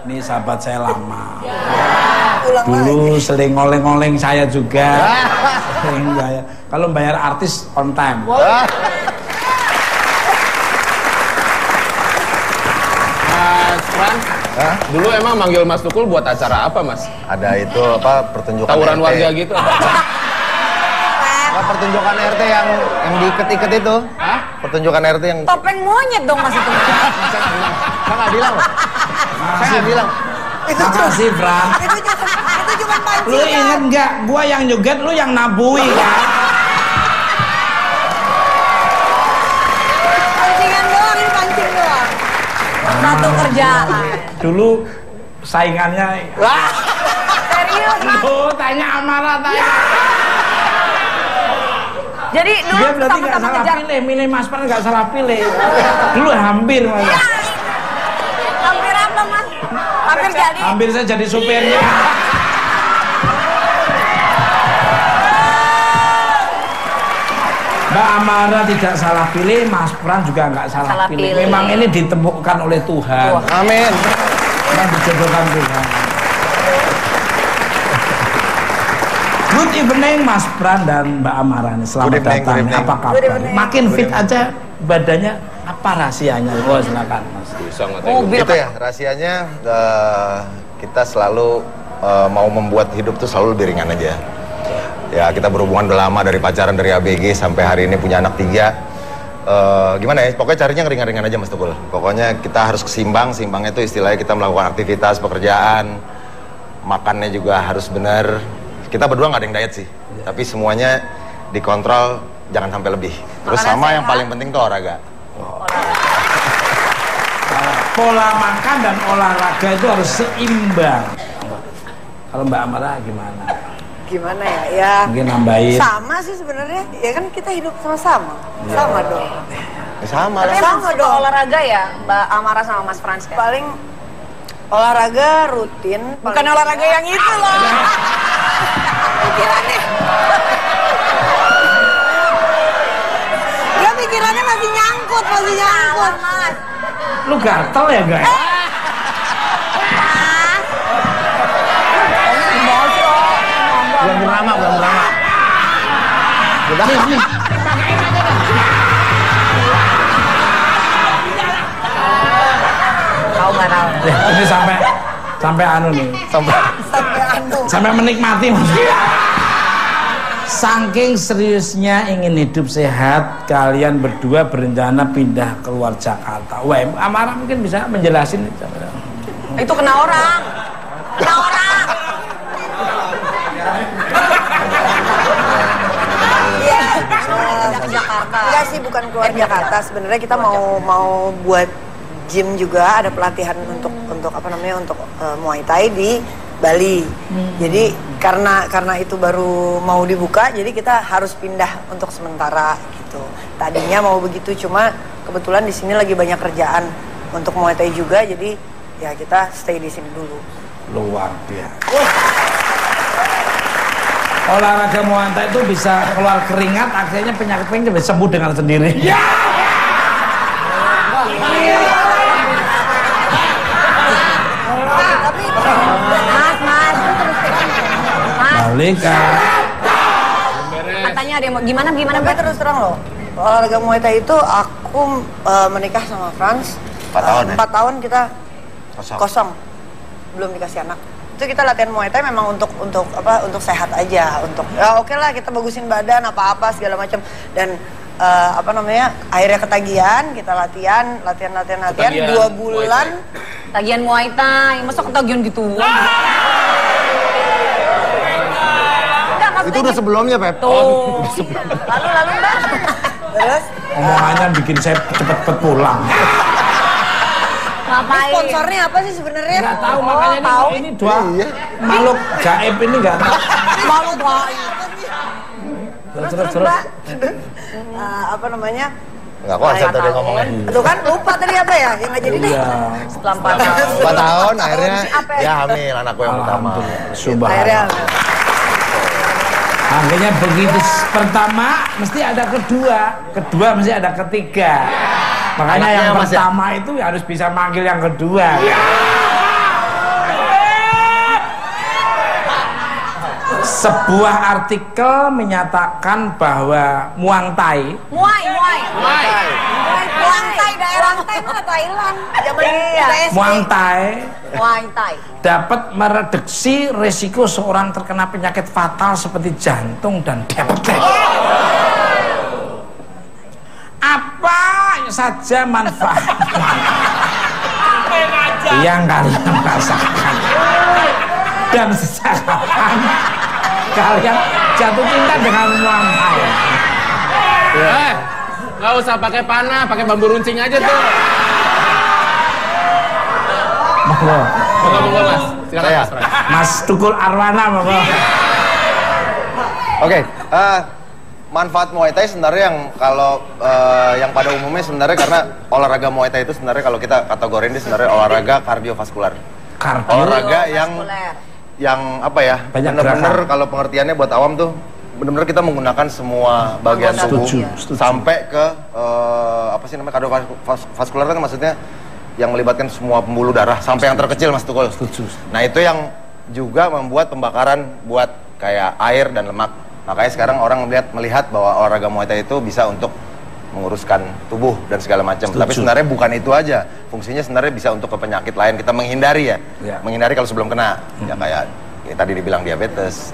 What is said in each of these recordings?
Ini sahabat saya lama. Dulu sering ngoleng-ngoleng saya juga. Sering saya. Kalau bayar artis on time. Mas Fran, dulu emang manggil Mas Tukul buat acara apa, Mas? Ada itu apa pertunjukan Tawuran RT. warga gitu. Pertunjukan RT yang diiket-iket itu. Hah? Pertunjukan RT yang Topeng monyet dong Mas itu. saya nggak bilang loh. Saya nggak bilang. Makasih, Fran. Itu cuma pancingan. Lu inget nggak? Gua yang joget, lu yang nabui kan? Pancingan doang, ini pancing doang. Satu kerjaan. Dulu saingannya. Serius Mas? Tuh, tanya Amara tanya. Jadi dulu Dia berarti nggak sama-sama salah ngejar. milih Mas Fran nggak salah pilih. Dulu hampir malah. Hampir apa Mas? Hampir jadi. Hampir saya jadi supirnya. Mbak Amara tidak salah pilih, Mas Fran juga nggak salah Salah pilih. pilih. Memang ini ditemukan oleh Tuhan. Amin. Memang dijodohkan Tuhan. Good evening Mas Fran dan Mbak Amara. Selamat Good evening, datang. good evening. Apa Good kabar? evening. Makin fit aja badannya. Apa rahasianya? Oh, silakan Mas. Bisa ngeteng. Mobil Itu ya rahasianya kita selalu mau membuat hidup tuh selalu lebih ringan aja. Ya kita berhubungan udah lama dari pacaran dari ABG sampai hari ini punya anak 3. Gimana ya? Pokoknya carinya ringan-ringan aja Mas Tukul. Pokoknya kita harus seimbang. Seimbangnya itu istilahnya kita melakukan aktivitas pekerjaan, makannya juga harus benar. Kita berdua nggak ada yang diet sih, tapi semuanya dikontrol jangan sampai lebih. Terus Makanan sama yang sehat. paling penting tuh olahraga. Pola makan dan olahraga itu harus seimbang. Kalau Mbak Amara gimana? Gimana ya? Ya Mungkin nambahin. sama sih sebenarnya. Ya kan kita hidup sama-sama. Sama dong. Ya, sama Tapi lah. emang Sama suka dong olahraga ya Mbak Amara sama Mas Frans kan? Paling olahraga rutin. Bukan olahraga yang itu loh. Pikirannya. Dia pikirannya masih nyangkut, Mas. Lu gatel ya guys? Bukan drama, bukan drama. Tahu nggak tahu? Ini sampai anu nih. Sampai menikmati maksudnya. Saking seriusnya ingin hidup sehat, kalian berdua berencana pindah keluar Jakarta. Wah, Amara mungkin bisa menjelasin. Itu kena orang. Kena orang. Pindah ke Jakarta. Enggak sih, bukan keluar Jakarta. Sebenarnya kita mau buat gym juga, ada pelatihan untuk apa namanya untuk Muay Thai di Bali. Jadi karena itu baru mau dibuka, jadi kita harus pindah untuk sementara gitu. Tadinya mau begitu, cuma kebetulan di sini lagi banyak kerjaan untuk Muay Thai juga, jadi ya kita stay di sini dulu. Luar biasa. Olahraga Muay Thai itu bisa keluar keringat, akhirnya penyakit bisa sembuh dengan sendirinya. Mas. Balik kan. Katanya ada yang mau gimana Tapi terus terang loh, olahraga Muay Thai itu aku menikah sama Frans 4 tahun ya? 4 tahun kita Kosong. kosong, belum dikasih anak. Itu kita latihan Muay Thai memang untuk sehat aja, untuk ya oke lah kita bagusin badan apa segala macam, dan apa namanya akhirnya ketagihan, kita latihan Ketagihan 2 bulan. tagihan Muay Thai, masa ketagihan gitu? Enggak, maksudnya Itu udah sebelumnya, Pep. tuh. Lalu Mbak. Terus Omongannya bikin saya cepet-cepet pulang. Ngapain? sponsornya apa sih sebenarnya? Nggak tahu makanya ini dua makhluk gaib ini nggak tahu. Malu baik. Terus. Apa namanya? Enggak konsep tadi ngomongnya. Tuh kan lupa tadi apa ya? Yang nggak jadi deh. Iya. Setelah 4 tahun. 4 tahun akhirnya Apa ya? dia hamil anakku yang pertama. Akhirnya Subhanallah. Akhirnya begitu pertama mesti ada kedua mesti ada ketiga. Makanya Anaknya yang Mas ya? pertama itu harus bisa manggil yang kedua. Sebuah artikel menyatakan bahwa Muang Thai Muay Thai daerah Thai mana Thailand? Zaman kita SD. Muang Thai Thai. dapat mereduksi resiko seorang terkena penyakit fatal seperti jantung dan diabetes. Apa saja manfaat yang kalian rasakan dan sejak kapan kalian jatuh cinta dengan Muang Thai? Nggak usah pakai panah, pakai bambu runcing aja tuh. Monggo. Monggo Mas. Silakan Saya. Mas Pras. Mas Tukul Arwana, monggo. Oke, manfaat Muay Thai sebenarnya yang kalau yang pada umumnya sebenarnya karena olahraga Muay Thai itu sebenarnya kalau kita kategorin ini sebenarnya olahraga kardiovaskular. Olahraga yang apa ya? Banyak Bener-bener gerakan. kalau pengertiannya buat awam tuh bener-bener kita menggunakan semua bagian tubuh Setuju. sampai ke apa sih namanya kardiovaskular kan maksudnya yang melibatkan semua pembuluh darah sampai yang terkecil Mas Tukul. Setuju. Nah itu yang juga membuat pembakaran buat kayak air dan lemak. Makanya sekarang orang melihat bahwa olahraga Muay Thai itu bisa untuk menguruskan tubuh dan segala macam. Tapi sebenarnya bukan itu aja. Fungsinya sebenarnya bisa untuk ke penyakit lain. Kita menghindari ya. Menghindari kalau sebelum kena. Ya kayak tadi dibilang diabetes,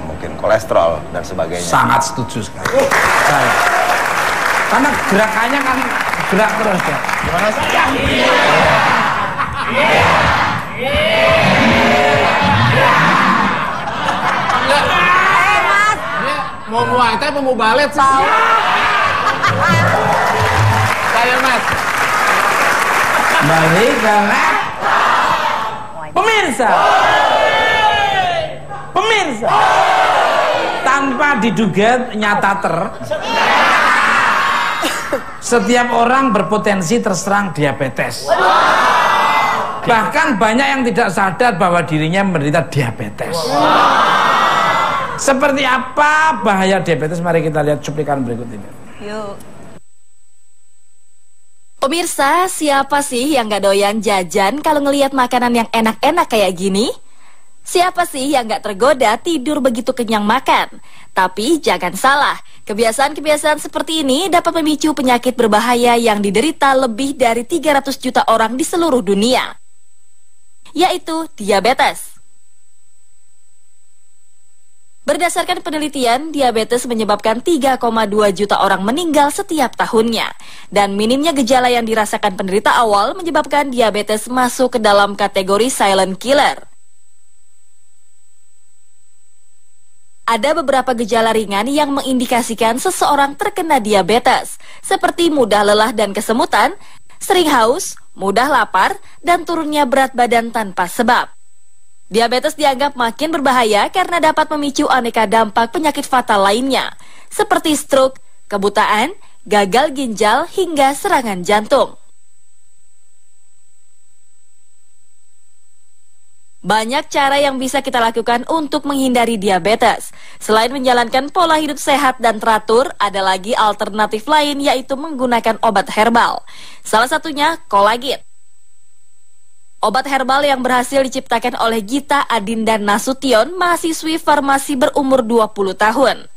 mungkin kolesterol dan sebagainya. Sangat setuju sekali. Saya. Karena gerakannya kan gerak terus ya. Gimana sih? Mau Muay Thai apa mau balet sih? Saya Mas. Balik ke lab. Pemirsa, tanpa diduga nyata setiap orang berpotensi terserang diabetes. Bahkan banyak yang tidak sadar bahwa dirinya menderita diabetes. Seperti apa bahaya diabetes? Mari kita lihat cuplikan berikut ini. Yuk. Pemirsa, siapa sih yang gak doyan jajan kalau ngelihat makanan yang enak-enak kayak gini? Siapa sih yang gak tergoda tidur begitu kenyang makan? Tapi jangan salah, kebiasaan-kebiasaan seperti ini dapat memicu penyakit berbahaya yang diderita lebih dari 300 juta orang di seluruh dunia, yaitu diabetes. Berdasarkan penelitian, diabetes menyebabkan 3,2 juta orang meninggal setiap tahunnya. Dan minimnya gejala yang dirasakan penderita awal menyebabkan diabetes masuk ke dalam kategori silent killer. Ada beberapa gejala ringan yang mengindikasikan seseorang terkena diabetes, seperti mudah lelah dan kesemutan, sering haus, mudah lapar, dan turunnya berat badan tanpa sebab. Diabetes dianggap makin berbahaya karena dapat memicu aneka dampak penyakit fatal lainnya, seperti stroke, kebutaan, gagal ginjal, hingga serangan jantung. Banyak cara yang bisa kita lakukan untuk menghindari diabetes. Selain menjalankan pola hidup sehat dan teratur, ada lagi alternatif lain, yaitu menggunakan obat herbal. Salah satunya kolagit. Obat herbal yang berhasil diciptakan oleh Gita Adinda Nasution, mahasiswi farmasi berumur 20 tahun.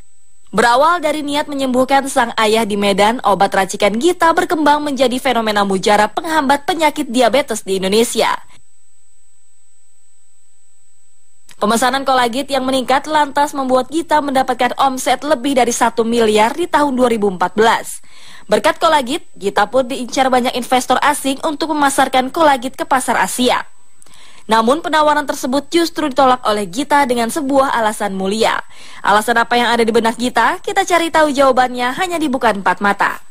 Berawal dari niat menyembuhkan sang ayah di Medan, obat racikan Gita berkembang menjadi fenomena mujarab penghambat penyakit diabetes di Indonesia. Pemesanan kolagit yang meningkat lantas membuat Gita mendapatkan omset lebih dari 1 miliar di tahun 2014. Berkat kolagit, Gita pun diincar banyak investor asing untuk memasarkan kolagit ke pasar Asia. Namun penawaran tersebut justru ditolak oleh Gita dengan sebuah alasan mulia. Alasan apa yang ada di benak Gita? Kita cari tahu jawabannya hanya di Bukan Empat Mata.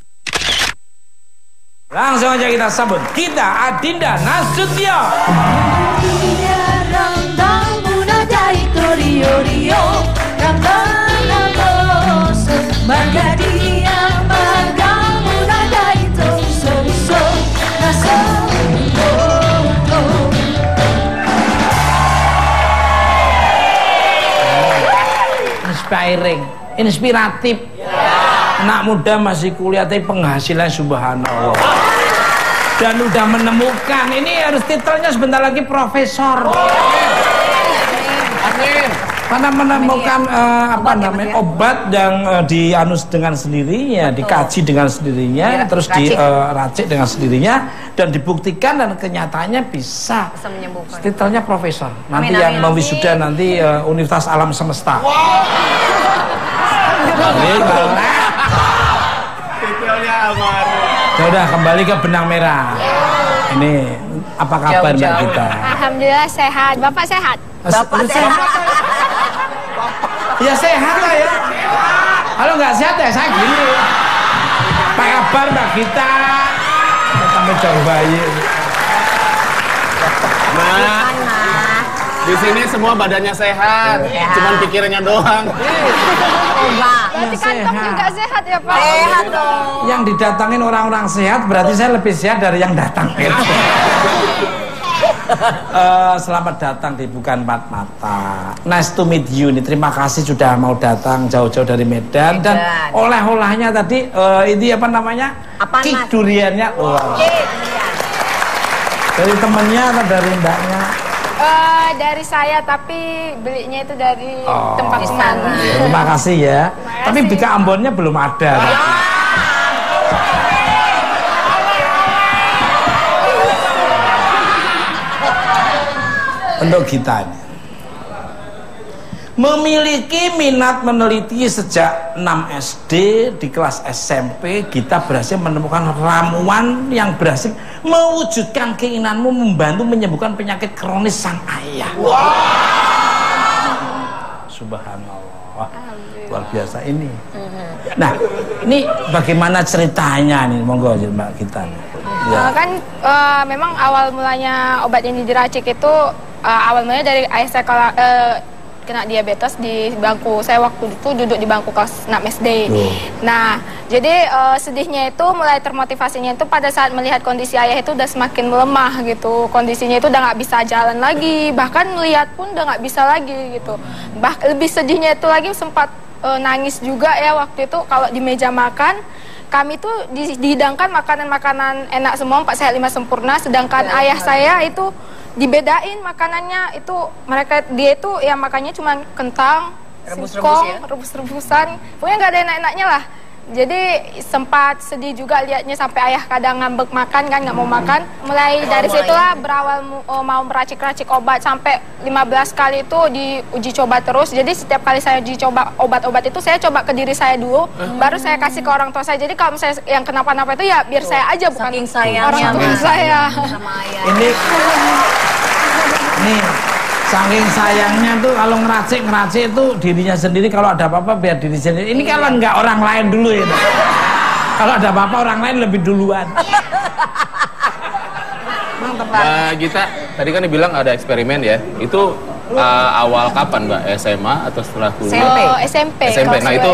Langsung aja kita sambut Gita Adinda Nasution. Inspiring, inspiratif. Anak muda masih kuliah tapi penghasilan subhanallah. Dan udah menemukan, ini harus titelnya sebentar lagi profesor. Amin. Karena menemukan obat yang dianus dengan sendirinya, dikaji dengan sendirinya, terus diracik dengan sendirinya, dan dibuktikan dan kenyataannya bisa menyembuhkan. Titelnya profesor. Nanti yang mewisuda nanti Universitas Alam Semesta. Titelnya aman. Udah kembali ke benang merah. Ini apa kabar Mbak Gita? Alhamdulillah sehat. Bapak sehat? Bapak sehat. Ya sehat lah ya. Kalau nggak sehat ya saya gini. Apa kabar Mbak Gita? Sampai jauh bayi. Nah, di sini semua badannya sehat, cuman pikirannya doang. Berarti kantong juga sehat ya Pak? Sehat dong. Yang didatangin orang-orang sehat berarti saya lebih sehat dari yang datang. Selamat datang di Bukan Empat Mata. Nice to meet you. Nih, terima kasih sudah mau datang jauh-jauh dari Medan. Dan oleh-olahnya tadi ini apa namanya? Kik duriannya. Dari temennya atau dari mbaknya? Dari saya, tapi belinya itu dari tempat teman. Terima kasih ya. Tapi Bika Ambonnya belum ada. Untuk kita ini memiliki minat meneliti sejak 6 SD. Di kelas SMP kita berhasil menemukan ramuan yang berhasil mewujudkan keinginanmu membantu menyembuhkan penyakit kronis sang ayah. Subhanallah, luar biasa ini. Nah, ini bagaimana ceritanya nih, monggo aja Mbak Gita. Kan memang awal mulanya obat ini diracik itu awal mulanya dari ayah saya kena diabetes di bangku. Saya waktu itu duduk di bangku kelas 6 SD. Nah, jadi sedihnya itu mulai termotivasinya itu pada saat melihat kondisi ayah itu udah semakin melemah gitu. Kondisinya itu udah nggak bisa jalan lagi, bahkan melihat pun udah nggak bisa lagi gitu. Lebih sedihnya itu lagi sempat nangis juga ya waktu itu kalau di meja makan. Kami tuh dihidangkan makanan-makanan enak semua, 4 sehat 5 sempurna, sedangkan ayah saya itu dibedain makanannya. Itu dia itu ya makannya cuma kentang, singkong, rebus-rebusan, pokoknya nggak ada enak-enaknya lah. Jadi sempat sedih juga liatnya sampai ayah kadang ngambek makan kan, nggak mau makan. Mulai dari situlah berawal mau meracik-racik obat sampai 15 kali itu diuji coba terus. Jadi setiap kali saya uji coba obat-obat itu saya coba ke diri saya dulu, baru saya kasih ke orang tua saya. Jadi kalau misalnya yang kenapa-napa itu ya biar saya aja, bukan orang tua saya. Ini saking sayangnya tuh kalau ngeracik itu dirinya sendiri, kalau ada apa-apa biar diri sendiri. Ini kalau nggak orang lain dulu ya. Kalau ada apa-apa orang lain lebih duluan. Mbak Gita, tadi kan dibilang ada eksperimen ya. Itu awal kapan Mbak? SMA atau setelah kuliah? SMP. Nah itu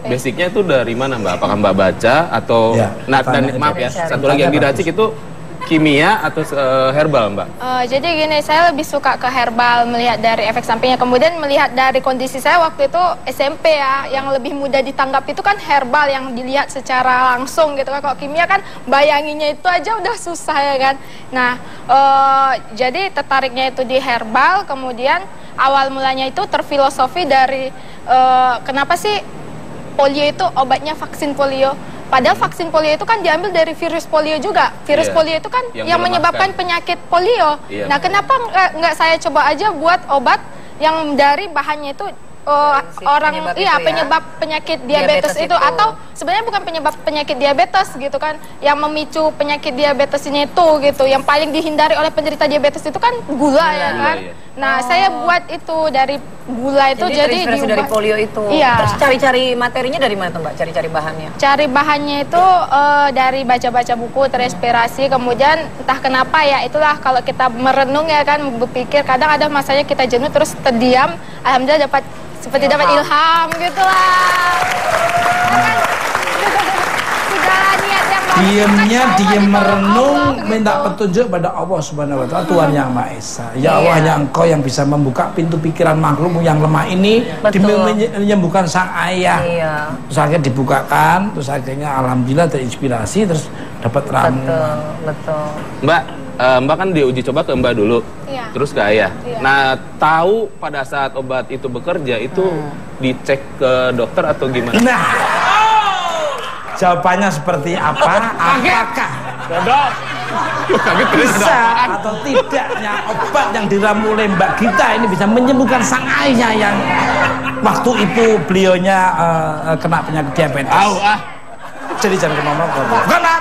basicnya itu dari mana Mbak? Apakah Mbak baca atau dan maaf ya, satu lagi yang diracik itu kimia atau herbal Mbak? Jadi gini, saya lebih suka ke herbal, melihat dari efek sampingnya. Kemudian melihat dari kondisi saya waktu itu SMP ya, yang lebih mudah ditanggap itu kan herbal, yang dilihat secara langsung gitu kan. Kalau kimia kan bayanginnya itu aja udah susah ya kan. Nah, jadi tertariknya itu di herbal. Kemudian awal mulanya itu terfilosofi dari kenapa sih polio itu obatnya vaksin polio. Padahal vaksin polio itu kan diambil dari virus polio juga. Virus polio itu kan yang menyebabkan penyakit polio. Nah, kenapa nggak saya coba aja buat obat yang dari bahannya itu penyebab penyakit diabetes itu, atau sebenarnya bukan penyebab penyakit diabetes gitu kan, yang memicu penyakit diabetes ini itu gitu, yang paling dihindari oleh penderita diabetes itu kan gula ya kan. Nah, saya buat itu dari gula itu, jadi dari polio itu. Terus cari-cari materinya dari mana tuh Mbak? Cari-cari bahannya? Cari bahannya itu dari baca-baca buku, terinspirasi. Kemudian entah kenapa ya, itulah kalau kita merenung ya kan, berpikir, kadang ada masanya kita jenuh terus terdiam, alhamdulillah dapat seperti dapat ilham gitu lah. Kan segala niat yang Diem merenung, minta petunjuk pada Allah Subhanahu wa Ta'ala, Tuhan yang Maha Esa. Ya Allah, hanya Engkau yang bisa membuka pintu pikiran makhluk yang lemah ini demi menyembuhkan sang ayah. Terus akhirnya dibukakan, terus akhirnya alhamdulillah terinspirasi, terus dapat ramuan. Betul. Mbak kan diuji coba ke Mbak dulu, terus ke ayah. Nah, tahu pada saat obat itu bekerja itu dicek ke dokter atau gimana? Nah, jawabannya seperti apa? Apakah bisa atau tidaknya obat yang diramu oleh Mbak Gita ini bisa menyembuhkan sang ayah yang waktu itu beliaunya kena penyakit diabetes? Jadi jangan ngomong. Karena